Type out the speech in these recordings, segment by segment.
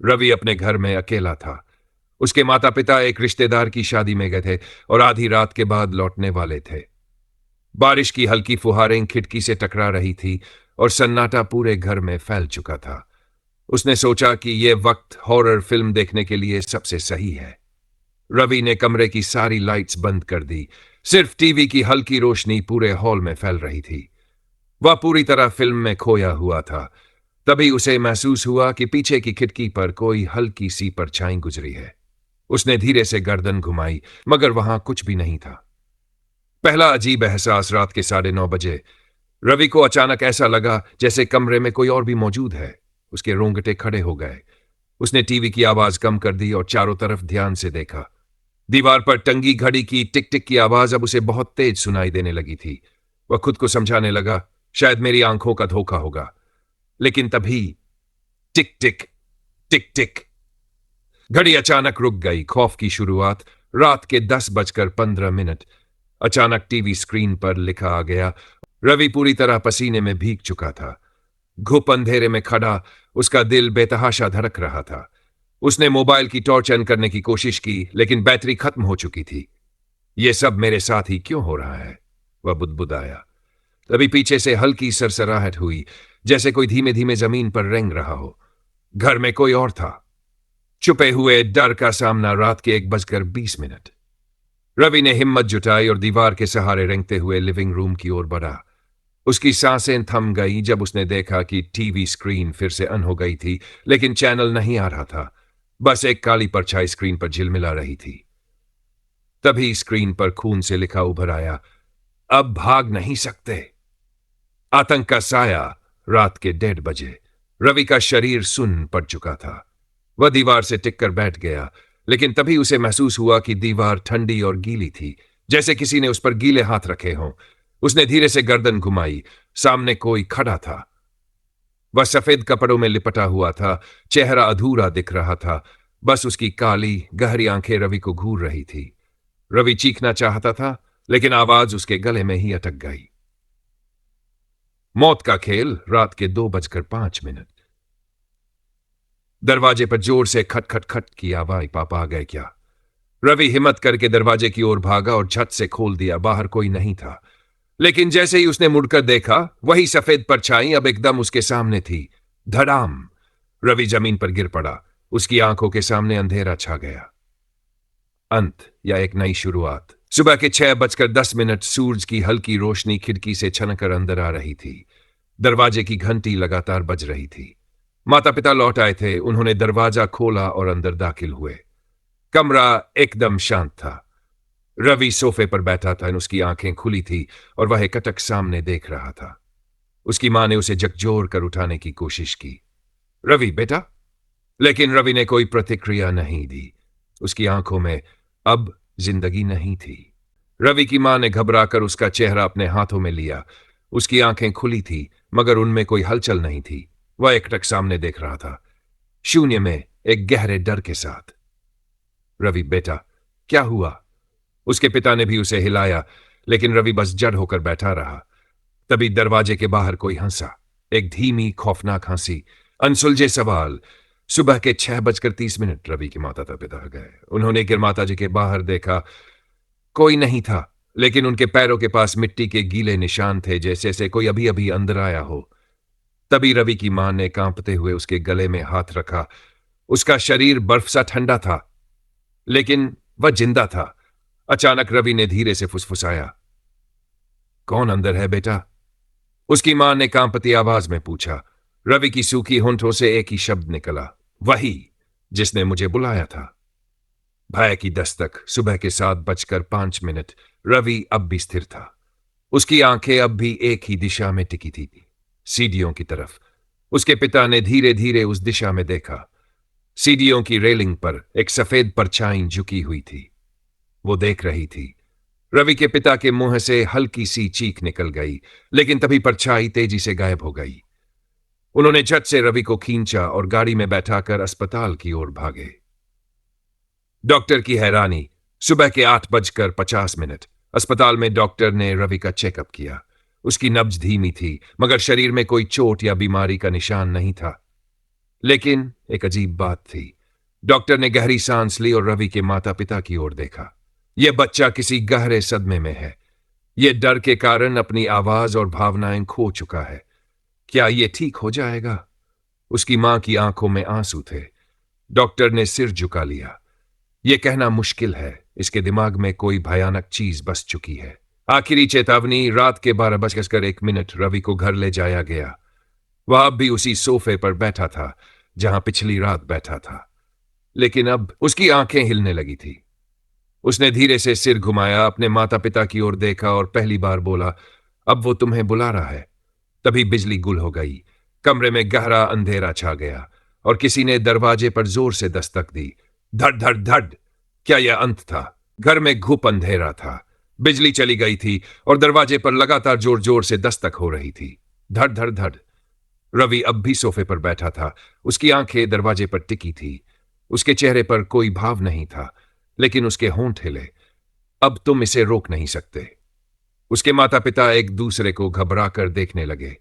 रवि अपने घर में अकेला था। उसके माता पिता एक रिश्तेदार की शादी में गए थे और आधी रात के बाद लौटने वाले थे। बारिश की हल्की फुहारें खिड़की से टकरा रही थी और सन्नाटा पूरे घर में फैल चुका था। उसने सोचा कि यह वक्त हॉरर फिल्म देखने के लिए सबसे सही है। रवि ने कमरे की सारी लाइट्स बंद कर दी। सिर्फ टीवी की हल्की रोशनी पूरे हॉल में फैल रही थी। वह पूरी तरह फिल्म में खोया हुआ था। तभी उसे महसूस हुआ कि पीछे की खिड़की पर कोई हल्की सी परछाई गुजरी है। उसने धीरे से गर्दन घुमाई, मगर वहां कुछ भी नहीं था। पहला अजीब एहसास रात के 9:30 बजे। रवि को अचानक ऐसा लगा जैसे कमरे में कोई और भी मौजूद है। उसके रोंगटे खड़े हो गए। उसने टीवी की आवाज कम कर दी और चारों तरफ ध्यान से देखा। दीवार पर टंगी घड़ी की टिक टिक की आवाज अब उसे बहुत तेज सुनाई देने लगी थी। वह खुद को समझाने लगा, शायद मेरी आंखों का धोखा होगा। लेकिन तभी टिक टिक टिक टिक, घड़ी अचानक रुक गई। खौफ की शुरुआत। रात के 10:15। अचानक टीवी स्क्रीन पर लिखा आ गया। रवि पूरी तरह पसीने में भीग चुका था। घुप अंधेरे में खड़ा, उसका दिल बेतहाशा धड़क रहा था। उसने मोबाइल की टॉर्च ऑन करने की कोशिश की, लेकिन बैटरी खत्म हो चुकी थी। यह सब मेरे साथ ही क्यों हो रहा है? वह बुदबुदाया। तभी पीछे से हल्की सरसराहट हुई, जैसे कोई धीमे धीमे जमीन पर रेंग रहा हो। घर में कोई और था। छुपे हुए डर का सामना। रात के 1:20। रवि ने हिम्मत जुटाई और दीवार के सहारे रेंगते हुए लिविंग रूम की ओर बढ़ा। उसकी सांसें थम गई जब उसने देखा कि टीवी स्क्रीन फिर से ऑन हो गई थी, लेकिन चैनल नहीं आ रहा था। बस एक काली परछाई स्क्रीन पर झिलमिला रही थी। तभी स्क्रीन पर खून से लिखा उभर आया, अब भाग नहीं सकते। आतंक का साया। रात के 1:30 बजे। रवि का शरीर सुन्न पड़ चुका था। वह दीवार से टिककर बैठ गया, लेकिन तभी उसे महसूस हुआ कि दीवार ठंडी और गीली थी, जैसे किसी ने उस पर गीले हाथ रखे हों। उसने धीरे से गर्दन घुमाई। सामने कोई खड़ा था। वह सफेद कपड़ों में लिपटा हुआ था। चेहरा अधूरा दिख रहा था। बस उसकी काली गहरी आंखें रवि को घूर रही थी। रवि चीखना चाहता था, लेकिन आवाज उसके गले में ही अटक गई। मौत का खेल। रात के 2:05। दरवाजे पर जोर से खट खट खट की आवाज। पापा आ गए क्या? रवि हिम्मत करके दरवाजे की ओर भागा और झट से खोल दिया। बाहर कोई नहीं था, लेकिन जैसे ही उसने मुड़कर देखा, वही सफेद परछाई अब एकदम उसके सामने थी। धड़ाम! रवि जमीन पर गिर पड़ा। उसकी आंखों के सामने अंधेरा छा गया। अंत या एक नई शुरुआत। सुबह के 6:10। सूरज की हल्की रोशनी खिड़की से छनकर अंदर आ रही थी। दरवाजे की घंटी लगातार बज रही थी। माता पिता लौट आए थे। उन्होंने दरवाजा खोला और अंदर दाखिल हुए। कमरा एकदम शांत था। रवि सोफे पर बैठा था। उसकी आंखें खुली थी और वह एकटक सामने देख रहा था। उसकी मां ने उसे झकझोर कर उठाने की कोशिश की। रवि बेटा। लेकिन रवि ने कोई प्रतिक्रिया नहीं दी। उसकी आंखों में अब जिंदगी नहीं थी। रवि की मां ने घबराकर उसका चेहरा अपने हाथों में लिया। उसकी आंखें खुली थी, मगर उनमें कोई हलचल नहीं थी। वह एकटक सामने देख रहा था, शून्य में, एक गहरे डर के साथ। रवि बेटा, क्या हुआ? उसके पिता ने भी उसे हिलाया, लेकिन रवि बस जड़ होकर बैठा रहा। तभी दरवाजे के बाहर कोई हंसा। एक धीमी खौफनाक हंसी। अनसुलझे सवाल। सुबह के 6:30। रवि के माता पिता गए। उन्होंने गिरमाता जी के बाहर देखा। कोई नहीं था, लेकिन उनके पैरों के पास मिट्टी के गीले निशान थे, जैसे से कोई अभी अभी अंदर आया हो। तभी रवि की मां ने कांपते हुए उसके गले में हाथ रखा। उसका शरीर बर्फ सा ठंडा था, लेकिन वह जिंदा था। अचानक रवि ने धीरे से फुसफुसाया, कौन अंदर है बेटा? उसकी मां ने कांपती आवाज में पूछा। रवि की सूखी होंठों से एक ही शब्द निकला, वही जिसने मुझे बुलाया था। भय की दस्तक। सुबह के 7:05। रवि अब भी स्थिर था। उसकी आंखें अब भी एक ही दिशा में टिकी थी, सीढ़ियों की तरफ। उसके पिता ने धीरे धीरे उस दिशा में देखा। सीढ़ियों की रेलिंग पर एक सफेद परछाई झुकी हुई थी। वो देख रही थी। रवि के पिता के मुंह से हल्की सी चीख निकल गई, लेकिन तभी परछाई तेजी से गायब हो गई। उन्होंने झट से रवि को खींचा और गाड़ी में बैठाकर अस्पताल की ओर भागे। डॉक्टर की हैरानी। सुबह के 8:50। अस्पताल में डॉक्टर ने रवि का चेकअप किया। उसकी नब्ज धीमी थी, मगर शरीर में कोई चोट या बीमारी का निशान नहीं था। लेकिन एक अजीब बात थी। डॉक्टर ने गहरी सांस ली और रवि के माता पिता की ओर देखा। यह बच्चा किसी गहरे सदमे में है। यह डर के कारण अपनी आवाज और भावनाएं खो चुका है। क्या यह ठीक हो जाएगा? उसकी मां की आंखों में आंसू थे। डॉक्टर ने सिर झुका लिया। यह कहना मुश्किल है, इसके दिमाग में कोई भयानक चीज बस चुकी है। आखिरी चेतावनी। रात के 12:01 रवि को घर ले जाया गया। वह अब भी उसी सोफे पर बैठा था जहां पिछली रात बैठा था, लेकिन अब उसकी आंखें हिलने लगी थी। उसने धीरे से सिर घुमाया, अपने माता पिता की ओर देखा और पहली बार बोला, अब वो तुम्हें बुला रहा है। तभी बिजली गुल हो गई। कमरे में गहरा अंधेरा छा गया और किसी ने दरवाजे पर जोर से दस्तक दी। धड़ धड़ धड़। क्या यह अंत था? घर में घुप अंधेरा था। बिजली चली गई थी और दरवाजे पर लगातार जोर जोर से दस्तक हो रही थी। धड़ धड़ धड़। रवि अब भी सोफे पर बैठा था। उसकी आंखें दरवाजे पर टिकी थी। उसके चेहरे पर कोई भाव नहीं था, लेकिन उसके होंठ हिले। अब तुम इसे रोक नहीं सकते। उसके माता पिता एक दूसरे को घबरा कर देखने लगे।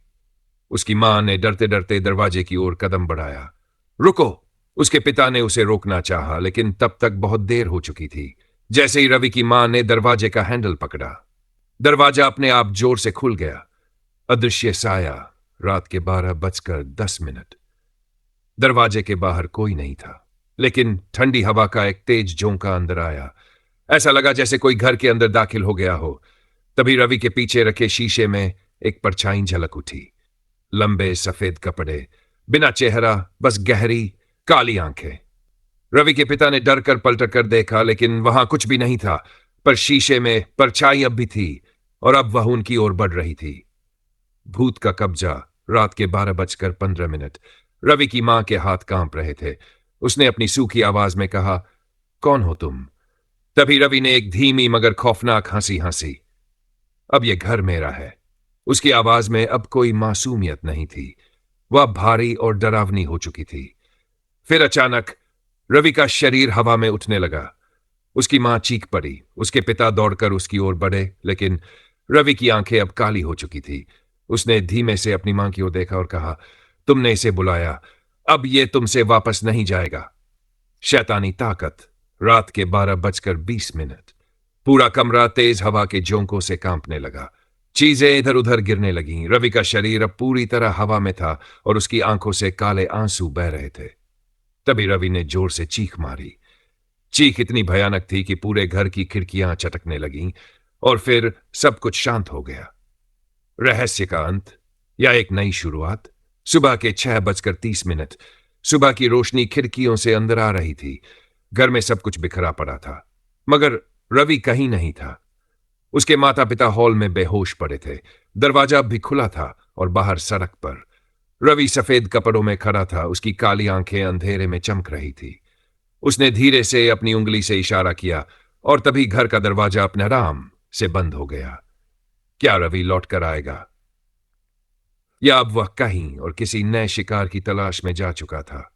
उसकी मां ने डरते डरते दरवाजे की ओर कदम बढ़ाया। रुको! उसके पिता ने उसे रोकना चाहा, लेकिन तब तक बहुत देर हो चुकी थी। जैसे ही रवि की मां ने दरवाजे का हैंडल पकड़ा, दरवाजा अपने आप जोर से खुल गया। अदृश्य साया। रात के 12:10। दरवाजे के बाहर कोई नहीं था, लेकिन ठंडी हवा का एक तेज झोंका अंदर आया। ऐसा लगा जैसे कोई घर के अंदर दाखिल हो गया हो। तभी रवि के पीछे रखे शीशे में एक परछाई झलक उठी। लंबे सफेद कपड़े, बिना चेहरा, बस गहरी काली आंखें। रवि के पिता ने डर कर पलट कर देखा, लेकिन वहां कुछ भी नहीं था। पर शीशे में परछाई अब भी थी और अब वह उनकी ओर बढ़ रही थी। भूत का कब्जा। रात के 12:15। रवि की मां के हाथ कांप रहे थे। उसने अपनी सूखी आवाज में कहा, कौन हो तुम? तभी रवि ने एक धीमी मगर खौफनाक हंसी हंसी। अब यह घर मेरा है। उसकी आवाज में अब कोई मासूमियत नहीं थी। वह भारी और डरावनी हो चुकी थी। फिर अचानक रवि का शरीर हवा में उठने लगा। उसकी मां चीख पड़ी। उसके पिता दौड़कर उसकी ओर बढ़े, लेकिन रवि की आंखें अब काली हो चुकी थी। उसने धीमे से अपनी मां की ओर देखा और कहा, तुमने इसे बुलाया, अब यह तुमसे वापस नहीं जाएगा। शैतानी ताकत। रात के 12:20। पूरा कमरा तेज हवा के झोंकों से कांपने लगा। चीजें इधर उधर गिरने लगीं। रवि का शरीर अब पूरी तरह हवा में था और उसकी आंखों से काले आंसू बह रहे थे। तभी रवि ने जोर से चीख मारी। चीख इतनी भयानक थी कि पूरे घर की खिड़कियां चटकने लगीं और फिर सब कुछ शांत हो गया। रहस्य का अंत या एक नई शुरुआत? सुबह के 6:30। सुबह की रोशनी खिड़कियों से अंदर आ रही थी। घर में सब कुछ बिखरा पड़ा था, मगर रवि कहीं नहीं था। उसके माता पिता हॉल में बेहोश पड़े थे। दरवाजा भी खुला था और बाहर सड़क पर रवि सफेद कपड़ों में खड़ा था। उसकी काली आंखें अंधेरे में चमक रही थी। उसने धीरे से अपनी उंगली से इशारा किया और तभी घर का दरवाजा अपने आराम से बंद हो गया। क्या रवि लौट कर आएगा, या अब वह कहीं और किसी नए शिकार की तलाश में जा चुका था?